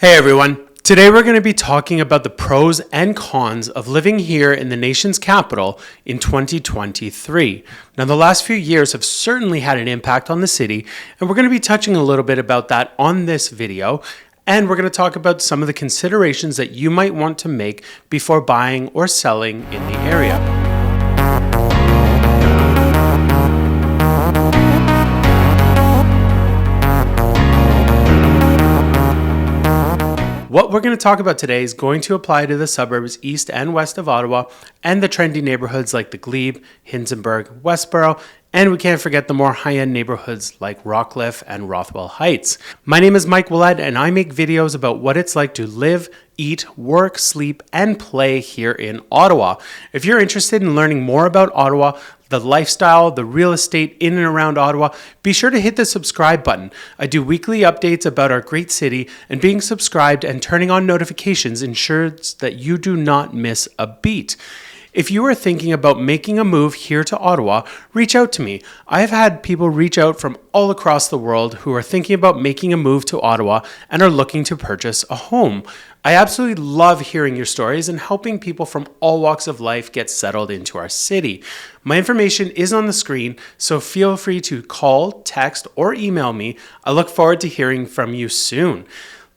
Hey everyone, today we're going to be talking about the pros and cons of living here in the nation's capital in 2023. Now, the last few years have certainly had an impact on the city, and we're going to be touching a little bit about that on this video. And we're going to talk about some of the considerations that you might want to make before buying or selling in the area. What we're going to talk about today is going to apply to the suburbs east and west of Ottawa and the trendy neighborhoods like the Glebe, Hinsonburg, Westboro, and we can't forget the more high-end neighborhoods like Rockcliffe and Rothwell Heights. My name is Mike Ouellette, and I make videos about what it's like to live, eat, work, sleep, and play here in Ottawa. If you're interested in learning more about Ottawa, the lifestyle, the real estate in and around Ottawa, be sure to hit the subscribe button. I do weekly updates about our great city, and being subscribed and turning on notifications ensures that you do not miss a beat. If you are thinking about making a move here to Ottawa, reach out to me. I have had people reach out from all across the world who are thinking about making a move to Ottawa and are looking to purchase a home. I absolutely love hearing your stories and helping people from all walks of life get settled into our city. My information is on the screen, so feel free to call, text, or email me. I look forward to hearing from you soon.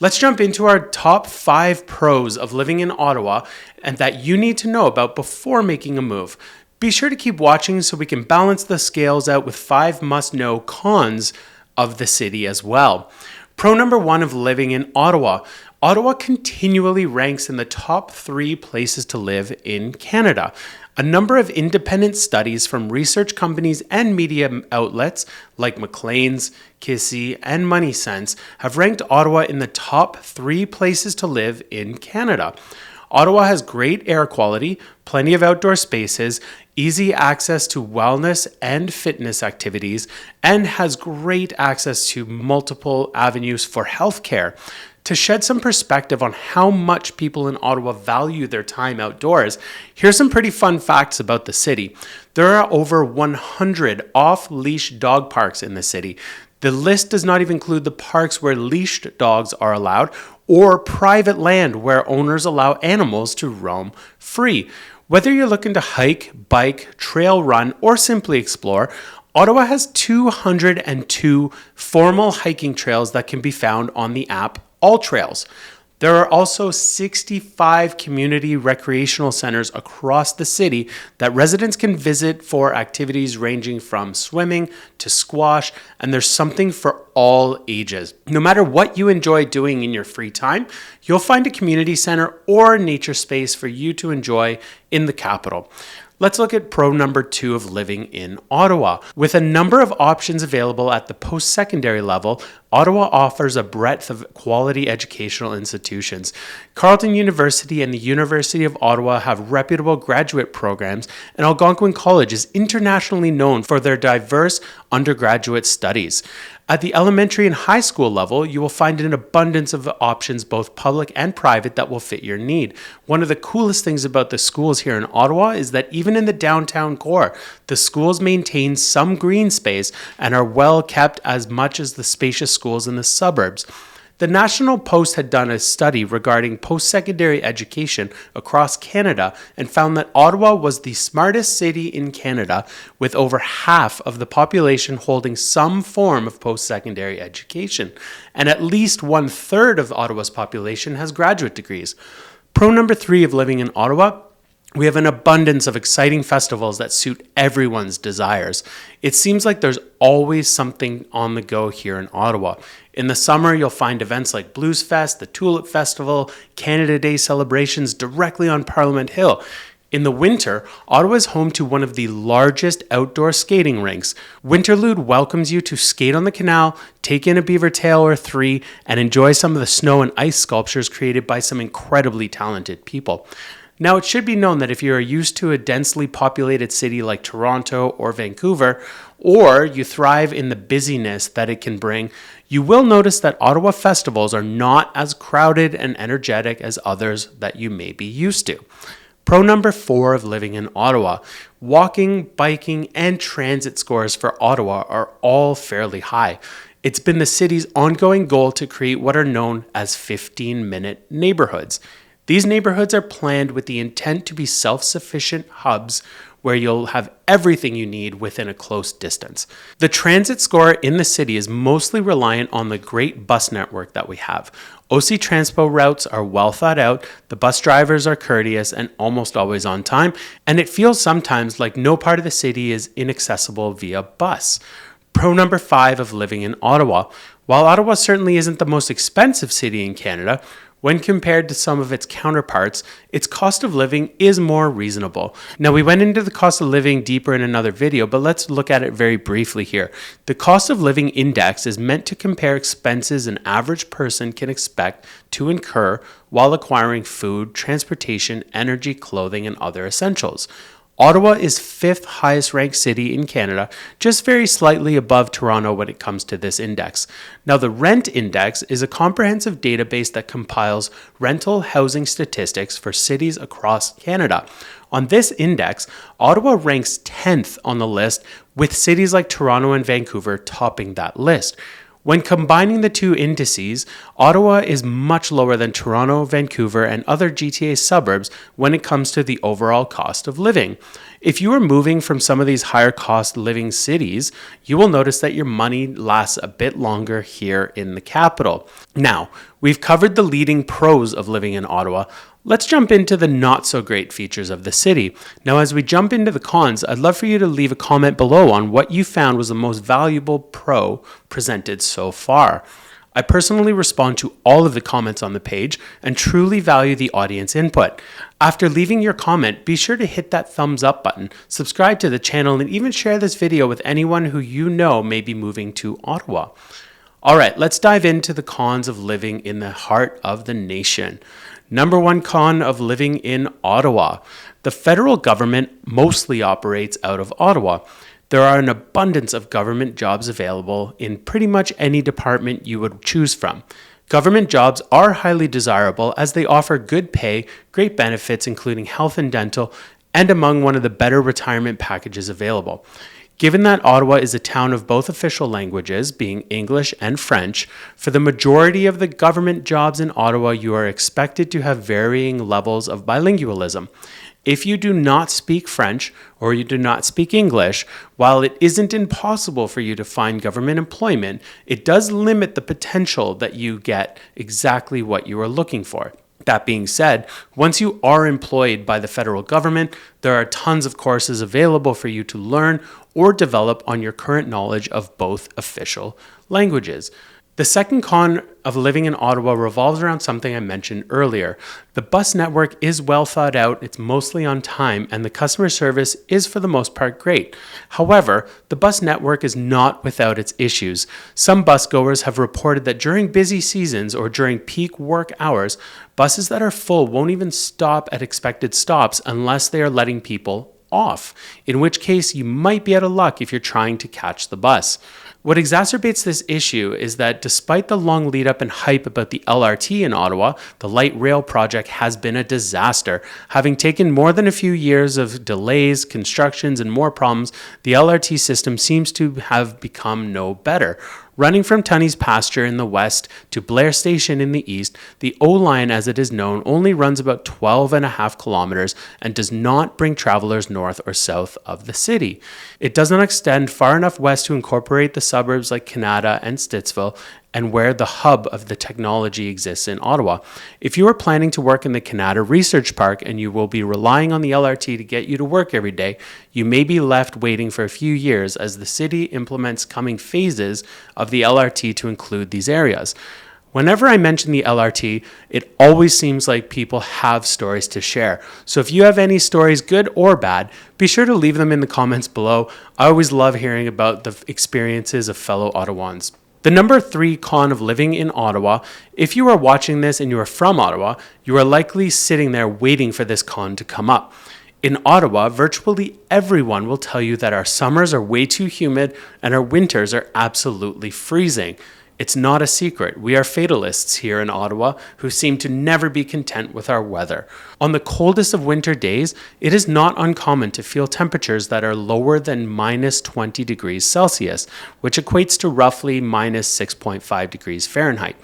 Let's jump into our top 5 pros of living in Ottawa and that you need to know about before making a move. Be sure to keep watching so we can balance the scales out with 5 must-know cons of the city as well. Pro number 1 of living in Ottawa. Ottawa continually ranks in the top 3 places to live in Canada. A number of independent studies from research companies and media outlets like Maclean's, Kissy, and Money Sense have ranked Ottawa in the top 3 places to live in Canada. Ottawa has great air quality, plenty of outdoor spaces, easy access to wellness and fitness activities, and has great access to multiple avenues for healthcare. To shed some perspective on how much people in Ottawa value their time outdoors, here's some pretty fun facts about the city. There are over 100 off-leash dog parks in the city. The list does not even include the parks where leashed dogs are allowed or private land where owners allow animals to roam free. Whether you're looking to hike, bike, trail run, or simply explore, Ottawa has 202 formal hiking trails that can be found on the app All Trails. There are also 65 community recreational centers across the city that residents can visit for activities ranging from swimming to squash, and there's something for all ages. No matter what you enjoy doing in your free time, you'll find a community center or nature space for you to enjoy in the capital. Let's look at pro number 2 of living in Ottawa. With a number of options available at the post-secondary level, Ottawa offers a breadth of quality educational institutions. Carleton University and the University of Ottawa have reputable graduate programs, and Algonquin College is internationally known for their diverse undergraduate studies. At the elementary and high school level, you will find an abundance of options, both public and private, that will fit your need. One of the coolest things about the schools here in Ottawa is that even in the downtown core, the schools maintain some green space and are well kept as much as the spacious schools in the suburbs. The National Post had done a study regarding post-secondary education across Canada and found that Ottawa was the smartest city in Canada, with over half of the population holding some form of post-secondary education, and at least 1/3 of Ottawa's population has graduate degrees. Pro number 3 of living in Ottawa. We have an abundance of exciting festivals that suit everyone's desires. It seems like there's always something on the go here in Ottawa. In the summer, you'll find events like Blues Fest, the Tulip Festival, Canada Day celebrations directly on Parliament Hill. In the winter, Ottawa is home to one of the largest outdoor skating rinks. Winterlude welcomes you to skate on the canal, take in a beaver tail or 3, and enjoy some of the snow and ice sculptures created by some incredibly talented people. Now, it should be known that if you are used to a densely populated city like Toronto or Vancouver, or you thrive in the busyness that it can bring, you will notice that Ottawa festivals are not as crowded and energetic as others that you may be used to. Pro number 4 of living in Ottawa. Walking, biking, and transit scores for Ottawa are all fairly high. It's been the city's ongoing goal to create what are known as 15-minute neighborhoods. These neighborhoods are planned with the intent to be self-sufficient hubs where you'll have everything you need within a close distance. The transit score in the city is mostly reliant on the great bus network that we have. OC Transpo routes are well thought out, the bus drivers are courteous and almost always on time, and it feels sometimes like no part of the city is inaccessible via bus. Pro number 5 of living in Ottawa. While Ottawa certainly isn't the most expensive city in Canada, when compared to some of its counterparts, its cost of living is more reasonable. Now, we went into the cost of living deeper in another video, but let's look at it very briefly here. The cost of living index is meant to compare expenses an average person can expect to incur while acquiring food, transportation, energy, clothing, and other essentials. Ottawa is 5th highest ranked city in Canada, just very slightly above Toronto when it comes to this index. Now, the Rent Index is a comprehensive database that compiles rental housing statistics for cities across Canada. On this index, Ottawa ranks 10th on the list, with cities like Toronto and Vancouver topping that list. When combining the two indices, Ottawa is much lower than Toronto, Vancouver, and other GTA suburbs when it comes to the overall cost of living. If you are moving from some of these higher cost living cities, you will notice that your money lasts a bit longer here in the capital. Now, we've covered the leading pros of living in Ottawa. Let's jump into the not so great features of the city. Now, as we jump into the cons, I'd love for you to leave a comment below on what you found was the most valuable pro presented so far. I personally respond to all of the comments on the page and truly value the audience input. After leaving your comment, be sure to hit that thumbs up button, subscribe to the channel, and even share this video with anyone who you know may be moving to Ottawa. All right, let's dive into the cons of living in the heart of the nation. Number 1 con of living in Ottawa. The federal government mostly operates out of Ottawa. There are an abundance of government jobs available in pretty much any department you would choose from. Government jobs are highly desirable as they offer good pay, great benefits including health and dental, and among one of the better retirement packages available. Given that Ottawa is a town of both official languages, being English and French, for the majority of the government jobs in Ottawa, you are expected to have varying levels of bilingualism. If you do not speak French or you do not speak English, while it isn't impossible for you to find government employment, it does limit the potential that you get exactly what you are looking for. That being said, once you are employed by the federal government, there are tons of courses available for you to learn or develop on your current knowledge of both official languages. The second con of living in Ottawa revolves around something I mentioned earlier. The bus network is well thought out, it's mostly on time, and the customer service is for the most part great. However, the bus network is not without its issues. Some bus goers have reported that during busy seasons or during peak work hours, buses that are full won't even stop at expected stops unless they are letting people off, in which case you might be out of luck if you're trying to catch the bus. What exacerbates this issue is that despite the long lead up and hype about the LRT in Ottawa, the light rail project has been a disaster. Having taken more than a few years of delays, constructions, and more problems, the LRT system seems to have become no better. Running from Tunney's Pasture in the west to Blair Station in the east, the O-Line as it is known only runs about 12.5 kilometers and does not bring travelers north or south of the city. It does not extend far enough west to incorporate the suburbs like Canada and Stittsville, and where the hub of the technology exists in Ottawa. If you are planning to work in the Canada Research Park and you will be relying on the LRT to get you to work every day, you may be left waiting for a few years as the city implements coming phases of the LRT to include these areas. Whenever I mention the LRT, it always seems like people have stories to share. So if you have any stories, good or bad, be sure to leave them in the comments below. I always love hearing about the experiences of fellow Ottawans. The number 3 con of living in Ottawa, if you are watching this and you are from Ottawa, you are likely sitting there waiting for this con to come up. In Ottawa, virtually everyone will tell you that our summers are way too humid and our winters are absolutely freezing. It's not a secret. We are fatalists here in Ottawa who seem to never be content with our weather. On the coldest of winter days, it is not uncommon to feel temperatures that are lower than minus 20 degrees Celsius, which equates to roughly minus 6.5 degrees Fahrenheit.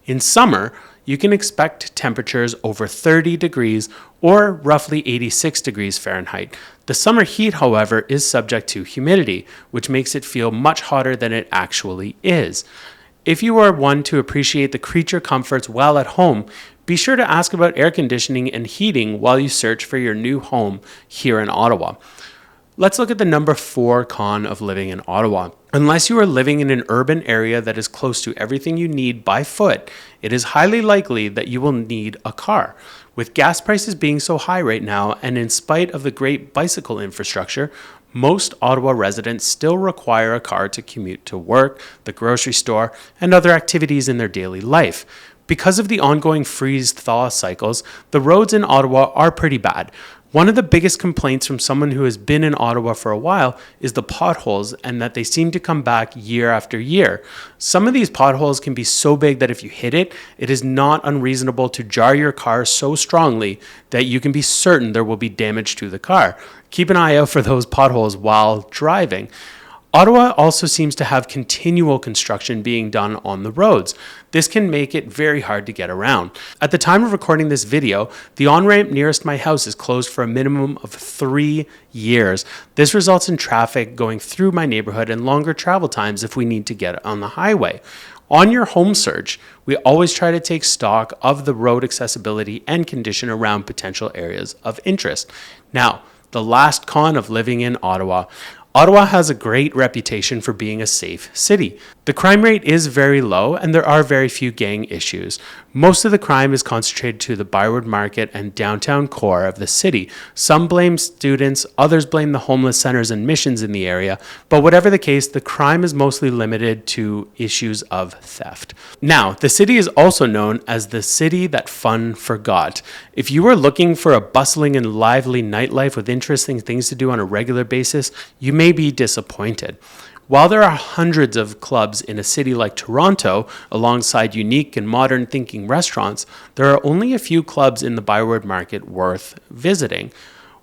In summer, you can expect temperatures over 30 degrees or roughly 86 degrees Fahrenheit. The summer heat, however, is subject to humidity, which makes it feel much hotter than it actually is. If you are one to appreciate the creature comforts while at home, be sure to ask about air conditioning and heating while you search for your new home here in Ottawa. Let's look at the number 4 con of living in Ottawa. Unless you are living in an urban area that is close to everything you need by foot, it is highly likely that you will need a car. With gas prices being so high right now, and in spite of the great bicycle infrastructure, most Ottawa residents still require a car to commute to work, the grocery store, and other activities in their daily life. Because of the ongoing freeze-thaw cycles, the roads in Ottawa are pretty bad. One of the biggest complaints from someone who has been in Ottawa for a while is the potholes and that they seem to come back year after year. Some of these potholes can be so big that if you hit it, it is not unreasonable to jar your car so strongly that you can be certain there will be damage to the car. Keep an eye out for those potholes while driving. Ottawa also seems to have continual construction being done on the roads. This can make it very hard to get around. At the time of recording this video, the on-ramp nearest my house is closed for a minimum of 3 years. This results in traffic going through my neighborhood and longer travel times if we need to get on the highway. On your home search, we always try to take stock of the road accessibility and condition around potential areas of interest. Now, the last con of living in Ottawa. Ottawa has a great reputation for being a safe city. The crime rate is very low and there are very few gang issues. Most of the crime is concentrated to the Byward Market and downtown core of the city. Some blame students, others blame the homeless centers and missions in the area, but whatever the case, the crime is mostly limited to issues of theft. Now, the city is also known as the city that fun forgot. If you are looking for a bustling and lively nightlife with interesting things to do on a regular basis, you may be disappointed. While there are hundreds of clubs in a city like Toronto, alongside unique and modern thinking restaurants, there are only a few clubs in the Byward Market worth visiting.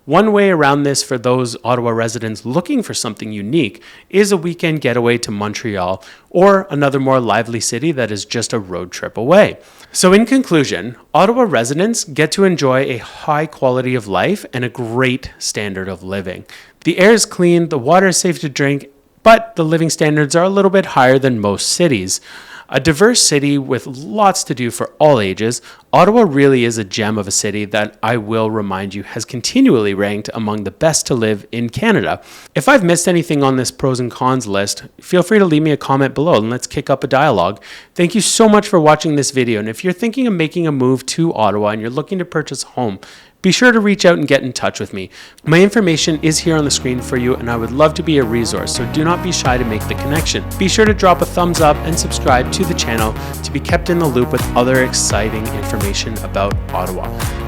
One way around this for those Ottawa residents looking for something unique is a weekend getaway to Montreal or another more lively city that is just a road trip away. So in conclusion, Ottawa residents get to enjoy a high quality of life and a great standard of living. The air is clean, the water is safe to drink, but the living standards are a little bit higher than most cities. A diverse city with lots to do for all ages, Ottawa really is a gem of a city that I will remind you has continually ranked among the best to live in Canada. If I've missed anything on this pros and cons list, feel free to leave me a comment below and let's kick up a dialogue. Thank you so much for watching this video, and if you're thinking of making a move to Ottawa and you're looking to purchase a home, be sure to reach out and get in touch with me. My information is here on the screen for you, and I would love to be a resource, so do not be shy to make the connection. Be sure to drop a thumbs up and subscribe to the channel to be kept in the loop with other exciting information about Ottawa.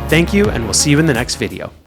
Thank you, and we'll see you in the next video.